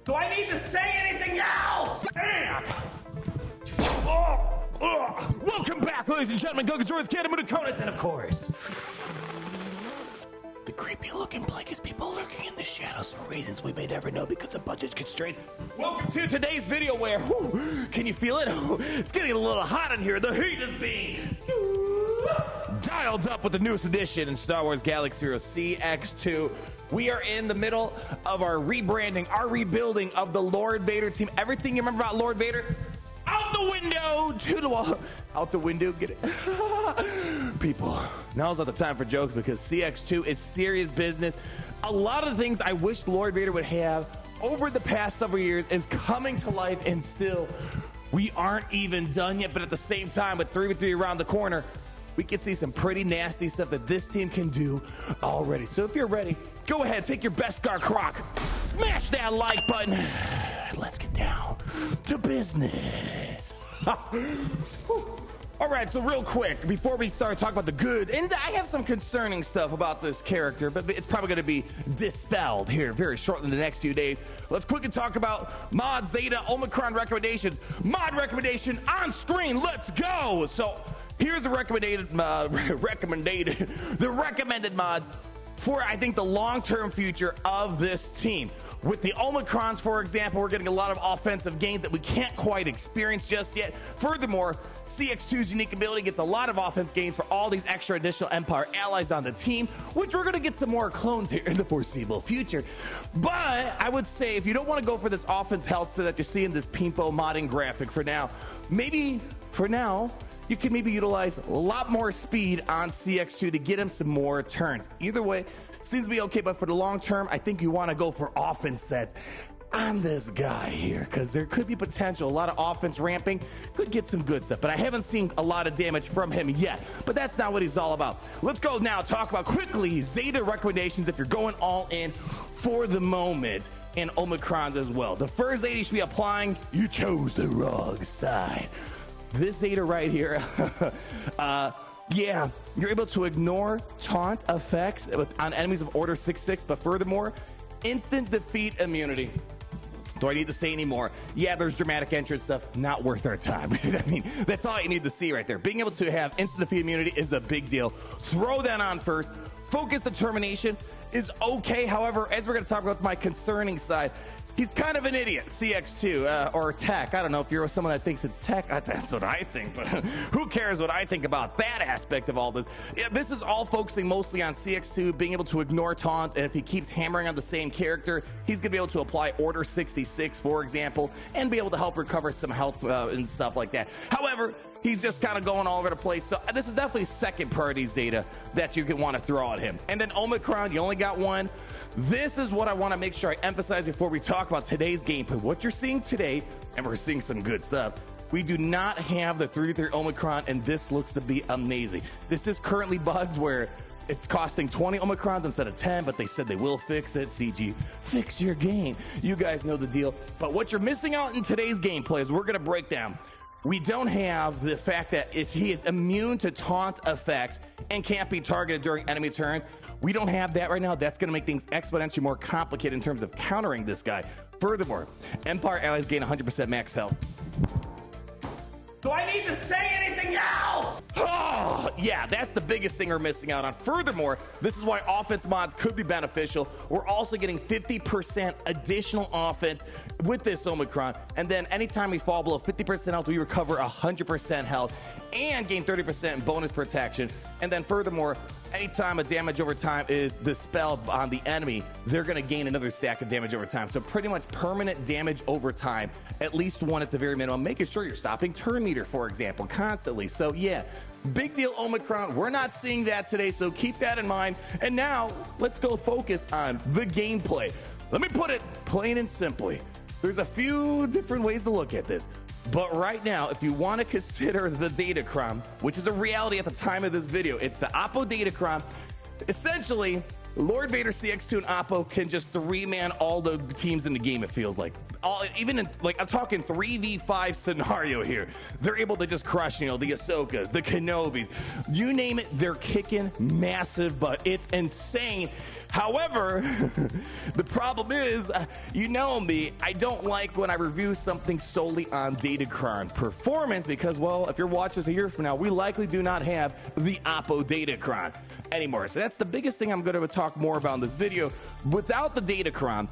Do I need to say anything else? Bam! Welcome back, ladies and gentlemen. Goku Jordan's Canada Mudakonut, and of course, the creepy looking blankets people lurking in the shadows for reasons we may never know because of budget constraints. Welcome to today's video where, can you feel it? It's getting a little hot in here. The heat is being dialed up with the newest edition in Star Wars Galaxy Heroes CX-2. We are in the middle of our rebranding, our rebuilding of the Lord Vader team. Everything you remember about Lord Vader, out the window, to the wall, out the window, get it? People, now's not the time for jokes because CX-2 is serious business. A lot of the things I wish Lord Vader would have over the past several years is coming to life, and still, we aren't even done yet. But at the same time, with 3v3 around the corner, we can see some pretty nasty stuff that this team can do already. So if you're ready, go ahead, take your best Gar Croc, smash that like button. Let's get down to business. All right, so real quick, before we start talking about the good, and I have some concerning stuff about this character, but it's probably going to be dispelled here very shortly in the next few days. Let's quickly talk about mod Zeta Omicron recommendations. Mod recommendation on screen, let's go. So here's the recommended mods for, I think, the long-term future of this team. With the Omicrons, for example, we're getting a lot of offensive gains that we can't quite experience just yet. Furthermore, CX-2's unique ability gets a lot of offense gains for all these extra additional Empire allies on the team, which we're going to get some more clones here in the foreseeable future. But I would say if you don't want to go for this offense health set that you see in this Pimpo modding graphic for now, maybe for now, you can maybe utilize a lot more speed on CX-2 to get him some more turns. Either way, seems to be okay, but for the long term, I think you want to go for offense sets on this guy here, because there could be potential. A lot of offense ramping could get some good stuff, but I haven't seen a lot of damage from him yet. But that's not what he's all about. Let's go now talk about quickly Zeta recommendations if you're going all in for the moment, and Omicrons as well. The first Zeta you should be applying, you chose the wrong side. This Zeta right here, yeah, you're able to ignore taunt effects on enemies of Order 6/6, but furthermore, instant defeat immunity. Do I need to say anymore? Yeah, there's dramatic entrance stuff, not worth our time. I mean, that's all you need to see right there. Being able to have instant defeat immunity is a big deal. Throw that on first. Focus determination is okay. However, as we're going to talk about my concerning side, he's kind of an idiot, CX-2, or tech. I don't know if you're someone that thinks it's tech. That's what I think, but who cares what I think about that aspect of all this? Yeah, this is all focusing mostly on CX-2 being able to ignore taunt, and if he keeps hammering on the same character, he's going to be able to apply Order 66, for example, and be able to help recover some health and stuff like that. However, he's just kind of going all over the place. So this is definitely second priority Zeta that you can want to throw at him. And then Omicron, you only got one. This is what I want to make sure I emphasize before we talk about today's gameplay. What you're seeing today, and we're seeing some good stuff, we do not have the 3-3 Omicron, and this looks to be amazing. This is currently bugged where it's costing 20 Omicrons instead of 10, but they said they will fix it. CG, fix your game. You guys know the deal. But what you're missing out in today's gameplay is we're going to break down. We don't have the fact that he is immune to taunt effects and can't be targeted during enemy turns. We don't have that right now. That's going to make things exponentially more complicated in terms of countering this guy. Furthermore, Empire allies gain 100% max health. Do I need to say anything else? Oh, yeah, that's the biggest thing we're missing out on. Furthermore, this is why offense mods could be beneficial. We're also getting 50% additional offense with this Omicron. And then anytime we fall below 50% health, we recover 100% health and gain 30% bonus protection. And then furthermore, anytime a damage over time is dispelled on the enemy, they're going to gain another stack of damage over time. So pretty much permanent damage over time, at least one at the very minimum, making sure you're stopping turn meter, for example, constantly. So yeah, big deal Omicron. We're not seeing that today, so keep that in mind. And now let's go focus on the gameplay. Let me put it plain and simply. There's a few different ways to look at this. But right now, if you want to consider the Datacron, which is a reality at the time of this video, it's the Oppo Datacron. Essentially, Lord Vader, CX-2, and Oppo can just three-man all the teams in the game, it feels like. Even in, like, I'm talking 3v5 scenario here. They're able to just crush, you know, the Ahsokas, the Kenobis. You name it, they're kicking massive butt. It's insane. However, the problem is, you know me, I don't like when I review something solely on Datacron performance because, well, if you're watching this a year from now, we likely do not have the Oppo Datacron anymore. So that's the biggest thing I'm going to talk more about in this video. Without the Datacron,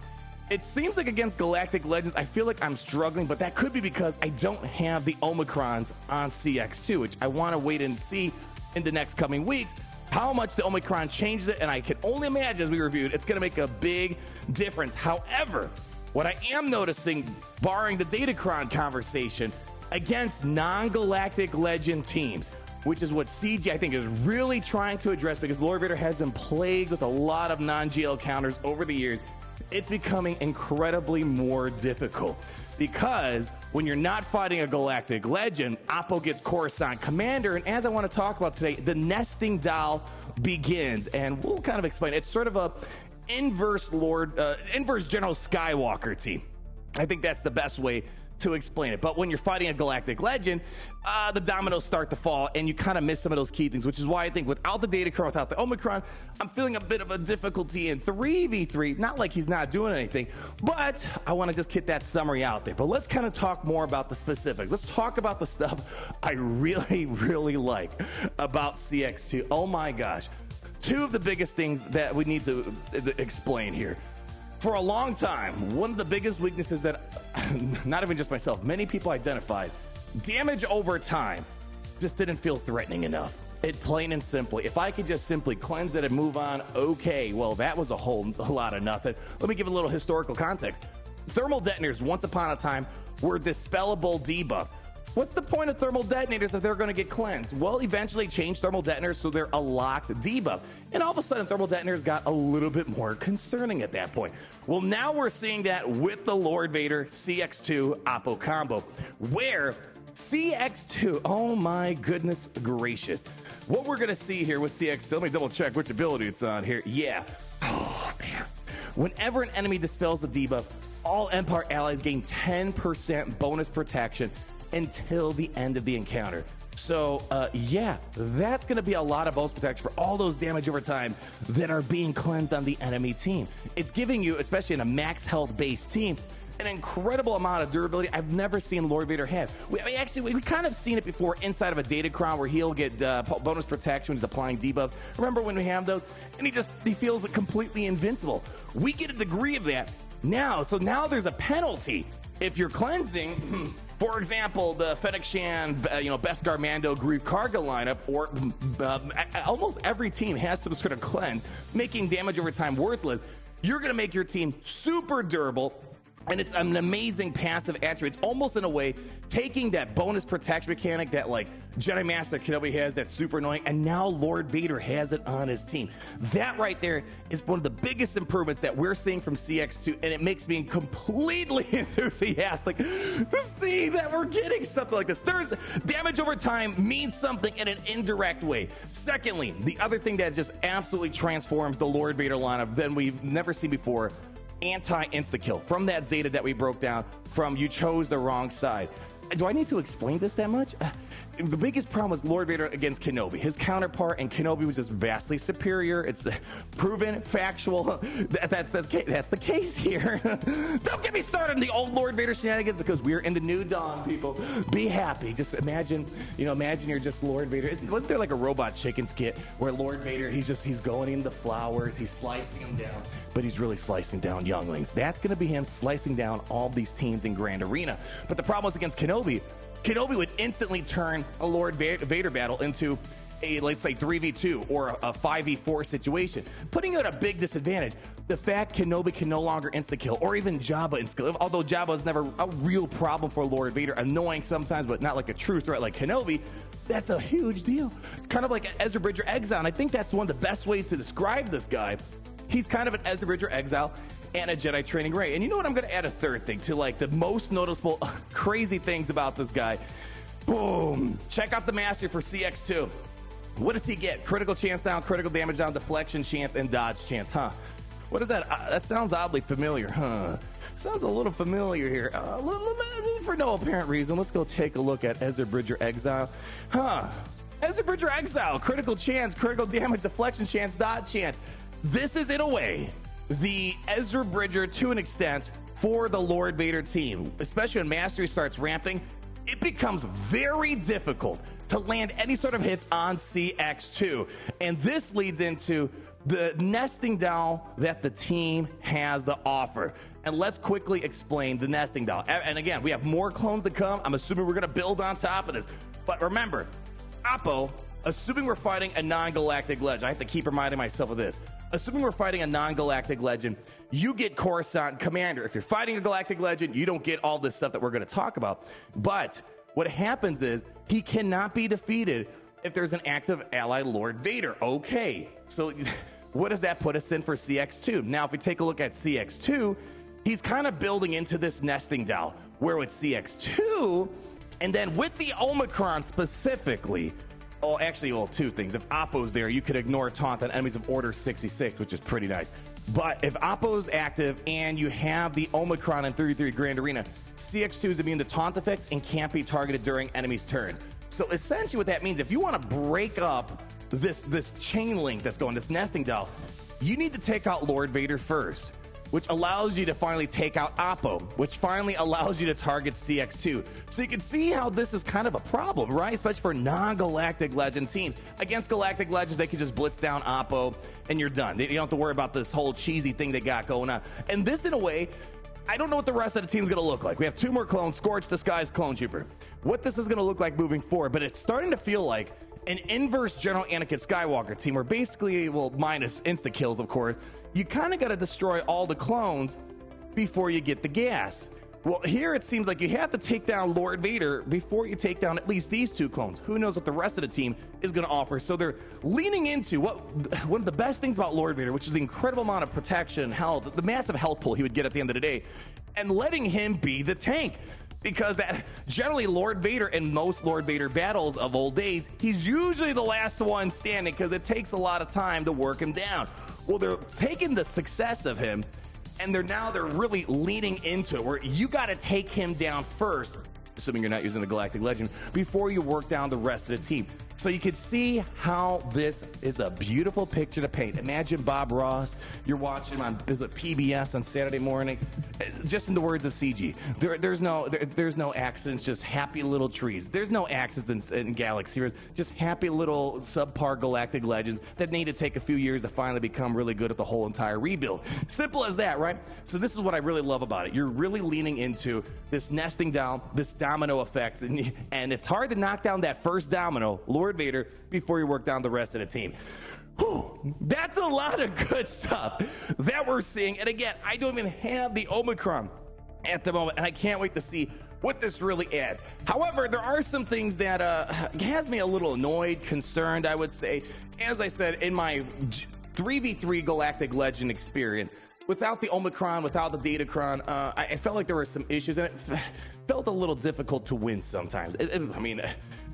it seems like against Galactic Legends, I feel like I'm struggling, but that could be because I don't have the Omicrons on CX-2, which I want to wait and see in the next coming weeks how much the Omicron changes it, and I can only imagine, as we reviewed, it's going to make a big difference. However, what I am noticing, barring the Datacron conversation, against non-Galactic Legend teams, which is what CG, I think, is really trying to address because Lord Vader has been plagued with a lot of non-GL counters over the years, it's becoming incredibly more difficult because when you're not fighting a Galactic Legend, Oppo gets Coruscant Commander, and as I want to talk about today, the nesting doll begins, and we'll kind of explain. It's sort of a inverse General Skywalker team. I think that's the best way to explain it. But when you're fighting a Galactic Legend, the dominoes start to fall and you kind of miss some of those key things, which is why I think without the Datacron, without the Omicron, I'm feeling a bit of a difficulty in 3v3. Not like he's not doing anything, but I want to just get that summary out there. But let's kind of talk more about the specifics. Let's talk about the stuff I really, really like about CX-2. Oh my gosh. Two of the biggest things that we need to explain here. For a long time, one of the biggest weaknesses that, not even just myself, many people identified, damage over time just didn't feel threatening enough. It plain and simply, if I could just simply cleanse it and move on, okay, well, that was a lot of nothing. Let me give a little historical context. Thermal detonators, once upon a time, were dispellable debuffs. What's the point of thermal detonators if they're going to get cleansed? Well, eventually changed thermal detonators so they're a locked debuff. And all of a sudden, thermal detonators got a little bit more concerning at that point. Well, now we're seeing that with the Lord Vader CX-2 Oppo combo, where CX-2, oh my goodness gracious. What we're going to see here with CX-2, let me double check which ability it's on here. Yeah. Oh, man. Whenever an enemy dispels the debuff, all Empire allies gain 10% bonus protection until the end of the encounter. So yeah, that's going to be a lot of bonus protection for all those damage over time that are being cleansed on the enemy team. It's giving you, especially in a max health based team, an incredible amount of durability I've never seen Lord Vader have. We kind of seen it before inside of a Datacron where he'll get bonus protection when he's applying debuffs. Remember when we have those? And he feels completely invincible. We get a degree of that now. So now there's a penalty if you're cleansing. For example, the Fennec Shan, Beskar Mando Grief Karga lineup, or almost every team has some sort of cleanse, making damage over time worthless. You're going to make your team super durable, and it's an amazing passive attribute. It's almost in a way taking that bonus protection mechanic that like Jedi Master Kenobi has that's super annoying, and now Lord Vader has it on his team. That right there is one of the biggest improvements that we're seeing from CX-2, and it makes me completely enthusiastic to see that we're getting something like this. There's damage over time means something in an indirect way. Secondly, the other thing that just absolutely transforms the Lord Vader lineup than we've never seen before, anti-insta-kill. From that Zeta that we broke down, from you chose the wrong side. Do I need to explain this that much? The biggest problem was Lord Vader against Kenobi. His counterpart and Kenobi was just vastly superior. It's proven, factual. That's the case here. Don't get me started on the old Lord Vader shenanigans because we're in the new dawn, people. Be happy. Just imagine you're just Lord Vader. Wasn't there like a Robot Chicken skit where Lord Vader, he's going in the flowers, he's slicing them down, but he's really slicing down younglings. That's going to be him slicing down all these teams in Grand Arena. But the problem was against Kenobi. Kenobi would instantly turn a Lord Vader battle into a, let's say, 3v2 or a 5v4 situation, putting you at a big disadvantage. The fact Kenobi can no longer insta-kill, or even Jabba insta-kill, although Jabba is never a real problem for Lord Vader, annoying sometimes, but not like a true threat like Kenobi, that's a huge deal. Kind of like Ezra Bridger Exile, and I think that's one of the best ways to describe this guy. He's kind of an Ezra Bridger Exile and a Jedi Training Ray. And you know what? I'm going to add a third thing to like the most noticeable crazy things about this guy. Boom. Check out the mastery for CX-2. What does he get? Critical chance down, critical damage down, deflection chance, and dodge chance. Huh. What is that? That sounds oddly familiar. Huh. Sounds a little familiar here. For no apparent reason, let's go take a look at Ezra Bridger Exile. Huh. Ezra Bridger Exile. Critical chance, critical damage, deflection chance, dodge chance. This is, in a way, the Ezra Bridger to an extent for the Lord Vader team. Especially when Mastery starts ramping, it becomes very difficult to land any sort of hits on CX-2. And this leads into the nesting doll that the team has to offer. And let's quickly explain the nesting doll. And again, we have more clones to come. I'm assuming we're going to build on top of this. But remember, Oppo, assuming we're fighting a non-galactic legend, I have to keep reminding myself of this. Assuming we're fighting a non-galactic legend, you get Coruscant Commander. If you're fighting a galactic legend, you don't get all this stuff that we're going to talk about. But what happens is he cannot be defeated if there's an active ally Lord Vader. Okay, so what does that put us in for CX-2? Now, if we take a look at CX-2, he's kind of building into this nesting doll, where with CX-2, and then with the Omicron specifically, oh, actually, well, two things. If Oppo's there, you could ignore taunt on enemies of Order 66, which is pretty nice. But if Oppo's active and you have the Omicron in 33 Grand Arena, CX-2 is immune to taunt effects and can't be targeted during enemies' turns. So essentially what that means, if you want to break up this chain link that's going, this nesting doll, you need to take out Lord Vader first, which allows you to finally take out Oppo, which finally allows you to target CX-2. So you can see how this is kind of a problem, right? Especially for non-galactic legend teams. Against galactic legends, they can just blitz down Oppo and you're done. You don't have to worry about this whole cheesy thing they got going on. And this, in a way, I don't know what the rest of the team's going to look like. We have two more clones, Scorch, Disguise, Clone Trooper. What this is going to look like moving forward, but it's starting to feel like an inverse General Anakin Skywalker team, where basically, well, minus insta-kills, of course, you kind of got to destroy all the clones before you get the gas. Well, here it seems like you have to take down Lord Vader before you take down at least these two clones. Who knows what the rest of the team is going to offer? So they're leaning into one of the best things about Lord Vader, which is the incredible amount of protection and health, the massive health pool he would get at the end of the day, and letting him be the tank. Because generally Lord Vader, in most Lord Vader battles of old days, he's usually the last one standing because it takes a lot of time to work him down. Well, they're taking the success of him and they're really leaning into it, where you got to take him down first, assuming you're not using the Galactic Legend, before you work down the rest of the team. So you can see how this is a beautiful picture to paint. Imagine Bob Ross, you're watching on PBS on Saturday morning, just in the words of CG. There's no accidents, just happy little trees. There's no accidents in Galaxy. There's just happy little subpar galactic legends that need to take a few years to finally become really good at the whole entire rebuild. Simple as that, right? So this is what I really love about it. You're really leaning into this nesting down, this domino effect, and it's hard to knock down that first domino, Lord Vader, before you work down the rest of the team. Whew, that's a lot of good stuff that we're seeing. And again, I don't even have the Omicron at the moment, and I can't wait to see what this really adds. However, there are some things that has me a little annoyed, concerned, I would say. As I said, in my 3v3 Galactic Legend experience, without the Omicron, without the Datacron, I felt like there were some issues, and it felt a little difficult to win sometimes. I mean,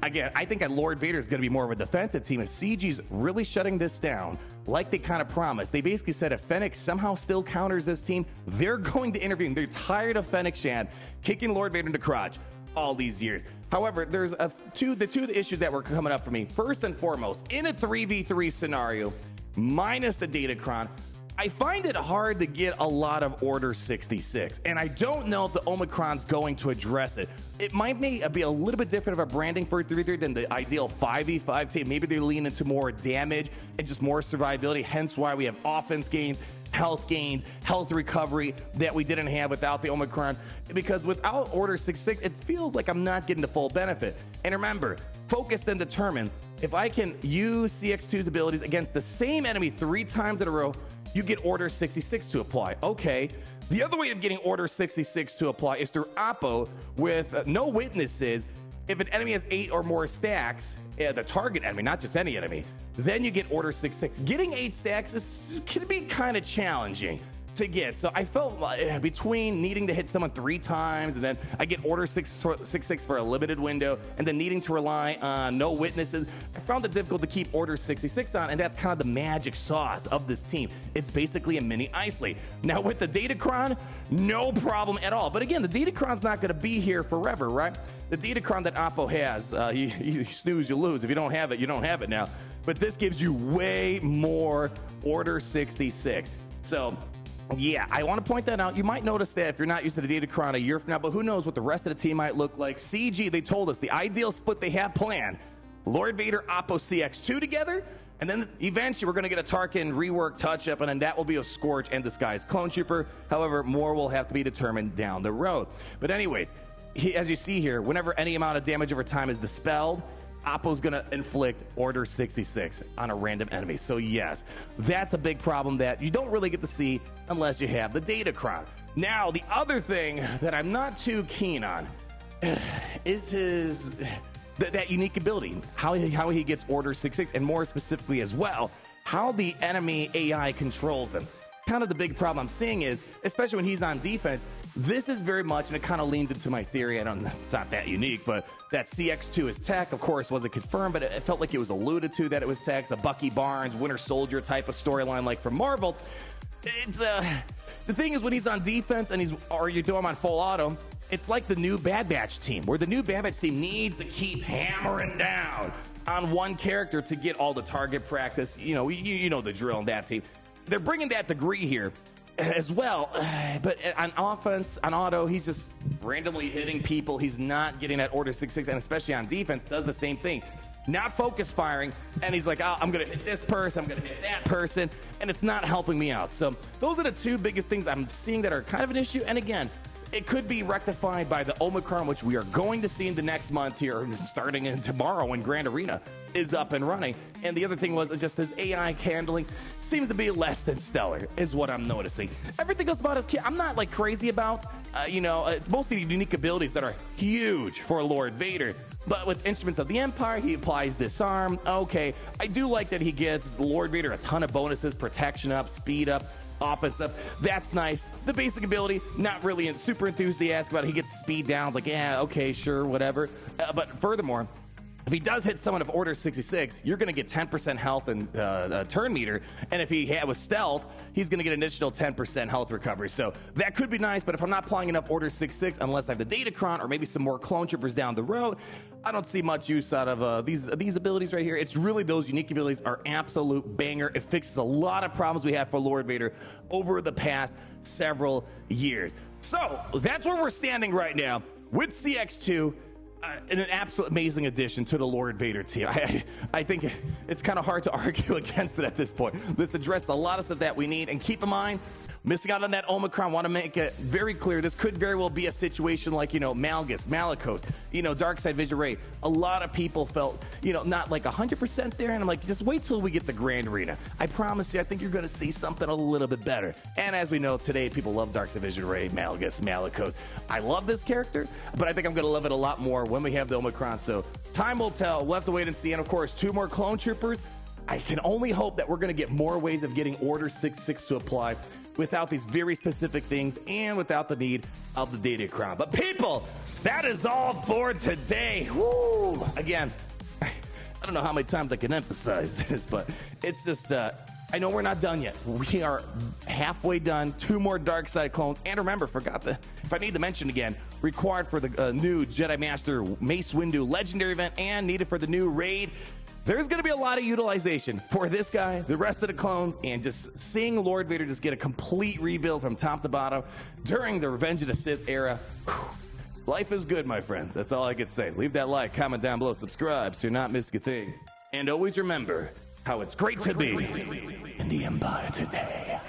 again, I think Lord Vader is going to be more of a defensive team. If CG's really shutting this down, like they kind of promised, they basically said if Fennec somehow still counters this team, they're going to intervene. They're tired of Fennec Shan kicking Lord Vader into crotch all these years. However, there's the two issues that were coming up for me. First and foremost, in a 3v3 scenario, minus the Datacron, I find it hard to get a lot of Order 66, and I don't know if the Omicron's going to address it. It might be a little bit different of a branding for 3v3 than the ideal 5v5 team. Maybe they lean into more damage and just more survivability, hence why we have offense gains, health recovery that we didn't have without the Omicron. Because without Order 66, it feels like I'm not getting the full benefit. And remember, focus then determine if I can use CX-2's abilities against the same enemy 3 times in a row, you get Order 66 to apply. Okay. The other way of getting Order 66 to apply is through Oppo with no witnesses. If an enemy has 8 or more stacks, the target enemy, not just any enemy, then you get Order 66. Getting 8 stacks can be kind of challenging to get. So I felt between needing to hit someone 3 times, and then I get Order 66 for a limited window, and then needing to rely on no witnesses, I found it difficult to keep Order 66 on, and that's kind of the magic sauce of this team. It's basically a mini Ice League. Now with the Datacron, no problem at all. But again, the Datacron's not going to be here forever, right? The Datacron that Oppo has, you snooze, you lose. If you don't have it, you don't have it now. But this gives you way more Order 66. So, yeah, I want to point that out. You might notice that if you're not used to the Datacron a year from now, but who knows what the rest of the team might look like. CG, they told us the ideal split they have planned. Lord Vader, Oppo, CX-2 together. And then eventually we're going to get a Tarkin rework touch-up, and then that will be a Scorch and Disguised Clone Trooper. However, more will have to be determined down the road. But anyways, as you see here, whenever any amount of damage over time is dispelled, Oppo's going to inflict Order 66 on a random enemy. So yes, that's a big problem that you don't really get to see unless you have the Datacron. Now, the other thing that I'm not too keen on is that unique ability, how he gets Order 66, and more specifically as well, how the enemy AI controls him. Kind of the big problem I'm seeing is, especially when he's on defense, this is very much, and it kind of leans into my theory, it's not that unique, but that CX-2 is tech. Of course, wasn't confirmed, but it felt like it was alluded to that it was tech, a Bucky Barnes, Winter Soldier type of storyline like from Marvel. It's the thing is, when he's on defense and you do him on full auto, it's like the new Bad Batch team, where the new Bad Batch team needs to keep hammering down on one character to get all the target practice. You know the drill in that team. They're bringing that degree here as well, but on offense, on auto, he's just randomly hitting people. He's not getting that Order 66, and especially on defense, does the same thing. Not focus firing, and he's like, oh, I'm going to hit this person, I'm going to hit that person, and it's not helping me out. So those are the 2 biggest things I'm seeing that are kind of an issue, and again, it could be rectified by the Omicron, which we are going to see in the next month here, starting in tomorrow when Grand Arena is up and running. And the other thing was just his AI handling seems to be less than stellar, is what I'm noticing. Everything else about his kit, I'm not like crazy about. It's mostly the unique abilities that are huge for Lord Vader. But with Instruments of the Empire, he applies Disarm. Okay, I do like that he gives Lord Vader a ton of bonuses, protection up, speed up, offense up. That's nice. The basic ability, not really super enthusiastic about it. He gets speed down. Like, yeah, okay, sure, whatever. But furthermore, if he does hit someone of Order 66, you're going to get 10% health and turn meter. And if he was stealth, he's going to get an additional 10% health recovery. So that could be nice, but if I'm not applying enough Order 66, unless I have the Datacron or maybe some more clone troopers down the road, I don't see much use out of these abilities right here. It's really those unique abilities are absolute banger. It fixes a lot of problems we had for Lord Vader over the past several years. So that's where we're standing right now with CX-2. An absolute amazing addition to the Lord Vader team. I think it's kind of hard to argue against it at this point. This addressed a lot of stuff that we need, and keep in mind, missing out on that Omicron, want to make it very clear, this could very well be a situation like, Malgus, Malicos, Darkseid Vision Ray. A lot of people felt, not like 100% there, and I'm like, just wait till we get the Grand Arena. I promise you, I think you're going to see something a little bit better. And as we know today, people love Darkseid Vision Ray, Malgus, Malicos. I love this character, but I think I'm going to love it a lot more when we have the Omicron. So time will tell. We'll have to wait and see. And of course, 2 more clone troopers. I can only hope that we're going to get more ways of getting Order 66 to apply without these very specific things and without the need of the Datacron. But people, that is all for today. Woo! Again, I don't know how many times I can emphasize this, but it's just, I know we're not done yet. We are halfway done. 2 more Darkseid clones. And remember, if I need to mention again, required for the new Jedi Master Mace Windu Legendary event and needed for the new raid. There's going to be a lot of utilization for this guy, the rest of the clones, and just seeing Lord Vader just get a complete rebuild from top to bottom during the Revenge of the Sith era. Whew. Life is good, my friends. That's all I can say. Leave that like, comment down below, subscribe so you're not missing a thing. And always remember how it's great to be in the Empire today.